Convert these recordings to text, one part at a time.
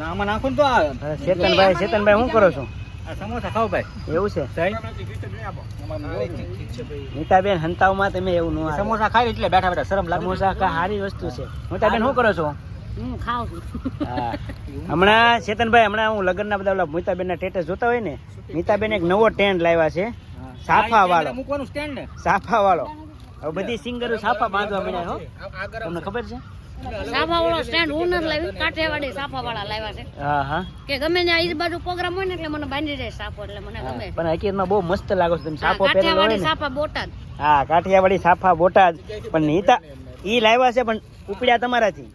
ના આમાં નાખો ને તો આવે. ચેતનભાઈ શું કરો છો? સમોસા ખાવ ભાઈ. એવું છે સહી નીતાબેન હંતાવમાં તમે એવું નો સમોસા ખાઈ એટલે બેઠા બેઠા શરમ લાગે. સમોસા કા સારી વસ્તુ છે. નીતાબેન શું કરો છો? હું ખાઉં છું. હા હમણાં ચેતનભાઈ હું લગ્નના બધા ઓલા નીતાબેનના સ્ટેટસ જોતા હોય ને, નીતાબેન એક નવો ટ્રેન્ડ લાવ્યા છે, સાફા વાળો. મૂકવાનું સ્ટેન્ડ ને સાફા વાળો. હવે બધી સિંગરો સાફા બાંધવા મળ્યા હો, તમને ખબર છે? સાફા વાળો સ્ટેન્ડ હું નથી લાવી, કાઠિયાવાડી સાફા વાળા લાવ્યા છે. હા કે ગમે ને આ બાજુ પ્રોગ્રામ હોય ને એટલે મને બાંધી જાય સાફો, એટલે મને ગમે. પણ હકીકતમાં બહુ મસ્ત લાગો છો તમે સાફો પહેરેલો હોય કાઠિયાવાડી ને. સાફા બોટાદ. હા કાઠિયાવાડી સાફા બોટાદ. પણ નીતા ઈ લાવ્યા છે પણ ઉપડ્યા તમારાથી.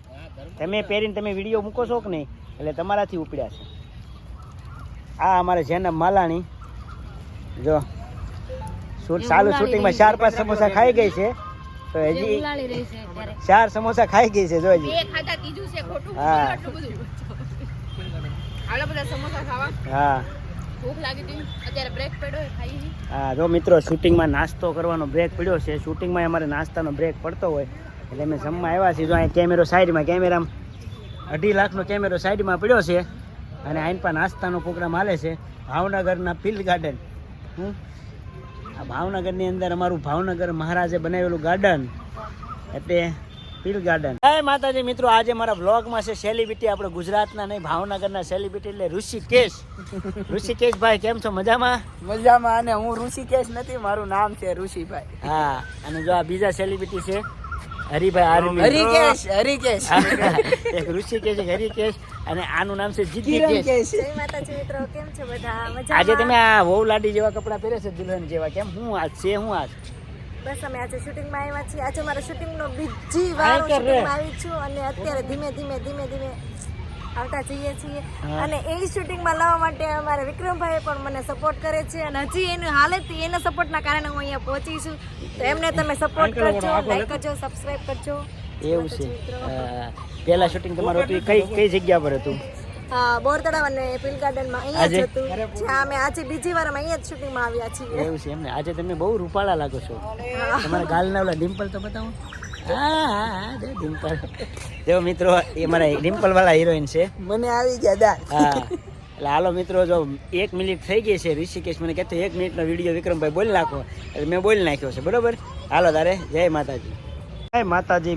તમે પહેરીને તમે વિડીયો મૂકો છો કે નહીં એટલે તમારાથી ઉપડ્યા છે. આ અમારે જેના માલાણી જો ચાલુ શૂટિંગમાં 4-5 સમોસા ખાઈ ગઈ છે, તો હજી ઉલાળી રહી છે અત્યારે. 4 સમોસા ખાઈ ગઈ છે. જો હજી બે ખાધા ત્રીજું છે ખોટું. હા આટલું બધું આટલા બધા સમોસા ખાવા. હા ભૂખ લાગી હતી અત્યારે બ્રેક પડ્યો ખાઈ. હા જો મિત્રો શૂટિંગમાં નાસ્તો કરવાનો બ્રેક પડ્યો છે. શૂટિંગમાં અમારે નાસ્તાનો બ્રેક પડતો હોય એટલે અમે જમવા આવ્યા છીએ. જો અહીંયા કેમેરો સાઈડમાં, કેમેરામાં 2.5 લાખનો કેમેરો સાઈડમાં પડ્યો છે અને આઈન પર નાસ્તાનો પ્રોગ્રામ હાલે છે. ભાવનગરના ફિલ્ડ ગાર્ડન. આ ભાવનગરની અંદર અમારું ભાવનગર મહારાજે બનાવેલું ગાર્ડન એટલે ફિલ્ડ ગાર્ડન. જય માતાજી મિત્રો, આજે મારા બ્લોગમાં છે સેલિબ્રિટી, આપણે ગુજરાતના નહીં ભાવનગરના સેલિબ્રિટી એટલે ઋષિકેશ. ઋષિકેશભાઈ કેમ છો? મજામાં? મજામાં. અને હું ઋષિકેશ નથી, મારું નામ છે ઋષિભાઈ. હા અને જો આ બીજા સેલિબ્રિટી છે હરિભાઈ આર્મી. હરિકેશ એક ઋષિકેશ એક હરિકેશ અને આનું નામ છે જીતકેશ. જય માતાજી મિત્રો, કેમ છો બધા? મજામાં. આજે તમે આ વહુ લાડી જેવા કપડા પહેરે છે, દુલ્હન જેવા. કેમ હું આજ છે? હું આજ બસ અમે આજે શૂટિંગમાં આવ્યા છીએ. આજે મારા શૂટિંગનો બીજી વાર શૂટિંગમાં આવી છું અને અત્યારે ધીમે ધીમે આવતા જઈએ છીએ. અને એ શૂટિંગમાં લાવવા માટે અમારા વિક્રમભાઈ પણ મને સપોર્ટ કરે છે અને હજી એની હાલત એના સપોર્ટના કારણે હું અહીંયા પહોંચી છું. તો એમને તમે સપોર્ટ કરજો, લાઈક કરજો, સબસ્ક્રાઇબ કરજો. એવું છે. પહેલા શૂટિંગ તમારું હતું કઈ જગ્યા પર હતું? બોરતળાવ અને ફિલ્ડ ગાર્ડનમાં અહીંયા જ હતું. જ્યાં અમે આજે બીજી વાર અમે અહીંયા જ શૂટિંગમાં આવ્યા છીએ. એવું છે એમને. આજે તમે બહુ રૂપાળા લાગો છો. તમારા ગાલના ઓલા ડિમ્પલ તો બતાવો. હા ડિમ્પલ. જો મિત્રો એ મારા ડિમ્પલ વાળા હિરોઈન છે. મને આવી ગયા દાંત. હા એટલે હાલો મિત્રો, જો 1 મિનિટ થઈ ગઈ છે. ઋષિકેશ મને કહેતો 1 મિનિટનો વિડીયો વિક્રમભાઈ બોલી નાખો એટલે મેં બોલી નાખ્યો છે. બરોબર, હાલો તારે. જય માતાજી. જય માતાજી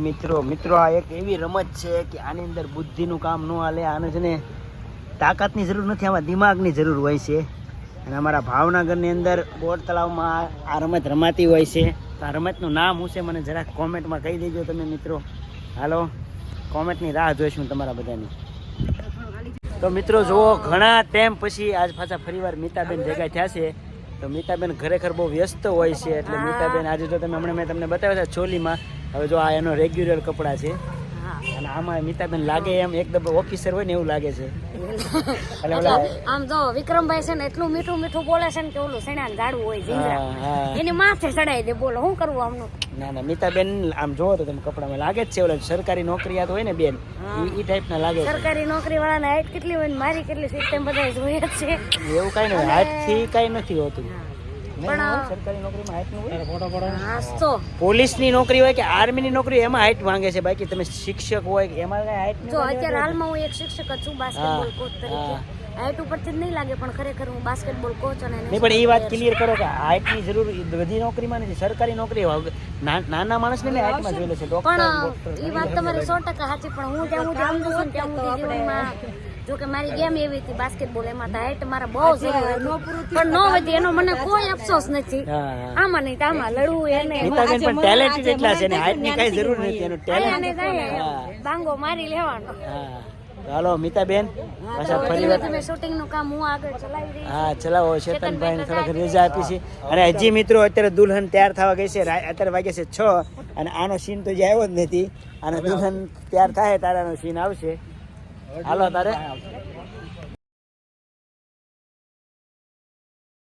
મિત્રો આ એક એવી રમત છે કે આની અંદર બુદ્ધિનું કામ ન હાલે. આને છે ને તાકાતની જરૂર નથી, આમાં દિમાગની જરૂર હોય છે. અને અમારા ભાવનગરની અંદર બોટ તળાવમાં આ રમત રમાતી હોય છે. તો આ રમતનું નામ શું છે મને જરાક કોમેન્ટમાં કહી દેજો તમે મિત્રો. હાલો, કોમેન્ટની રાહ જોઈશું તમારા બધાની. તો મિત્રો જુઓ, ઘણા ટાઈમ પછી આજ પાછા ફરીવાર મીતાબેન ભેગા થયા છે. તો મીતાબેન ખરેખર બહુ વ્યસ્ત હોય છે એટલે મીતાબેન આજે જો તમે હમણાં મેં તમને બતાવ્યા હતા ચોલીમાં, હવે જો આ એનો રેગ્યુલર કપડાં છે અને આમાં મીતાબેન લાગે એમ એકદમ ઓફિસર હોય ને એવું લાગે છે. આમ જો વિક્રમભાઈ છે ને એટલું મીઠું બોલે છે ને કે ઓલું સેણા ગાડું હોય જીંજરા એની માથે ચડાઈ દે. બોલો શું કરવું આમનું? ના મિતાબેન આમ જોવો તો તમે કપડામાં લાગે જ છે ઓલા સરકારી નોકરીયાત હોય ને બેન, ઈ ટાઈપના લાગે છે. સરકારી નોકરી વાળાને હાઈટ કેટલી હોય ને મારી કેટલી સિસ્ટમ બધા જોઈએ જ છે. એવું કઈ નહીં, હાઈટ થી કઈ નથી હોતું. સરકારી નોકરીમાં હાઈટ નું હોય. પોલીસની નોકરી હોય કે આર્મીની નોકરી એમાં હાઈટ માંગે છે, બાકી તમે શિક્ષક હોય એમાં કઈ હાઈટ જો અત્યારે હાલમાં હું એક શિક્ષક જ છું બાસ્કેટબોલ કોચ તરીકે. હાઈટ ઉપરથી જ નહીં લાગે પણ ખરેખર હું બાસ્કેટબોલ કોચ અને નહીં. પણ એ વાત ક્લિયર કરો કે હાઈટની જરૂર બધી નોકરીમાં નથી. સરકારી નોકરી નાના માણસને ને હાઈટમાં જોઈ લે છે. પણ એ વાત તમારી 100% સાચી. પણ હું ત્યાં સમજુ છું ત્યાં હું જીવનમાં જો કે મારી ગેમ એવી હતી બાસ્કેટબોલ, એમાં તો હાઈટ મારા બહુ જરૂર પણ ન વધી એનો મને કોઈ અફસોસ નથી. આમાં નહીં તો આમાં લડવું એને મિતાબેન પણ ટેલેન્ટેડ એટલા છે ને હાઈટની કઈ જરૂર નથી. એનો ટેલેન્ટ બાંગો મારી લેવાનો. હાલો મિતાબેન પાછા ફરીવાર તમે શૂટિંગ નું કામ હું આગળ ચલાવી રહી. હા ચલાવો. ચેતનભાઈ ને થોડીક રજા આપી છે. અને હજી મિત્રો અત્યારે દુલ્હન તૈયાર થવા ગઈ છે. અત્યારે વાગે છે 6 અને આનો સીન તો જે આવ્યો જ નથી. અને દુલ્હન તૈયાર થાય તારાનો સીન આવશે. હાલો તારે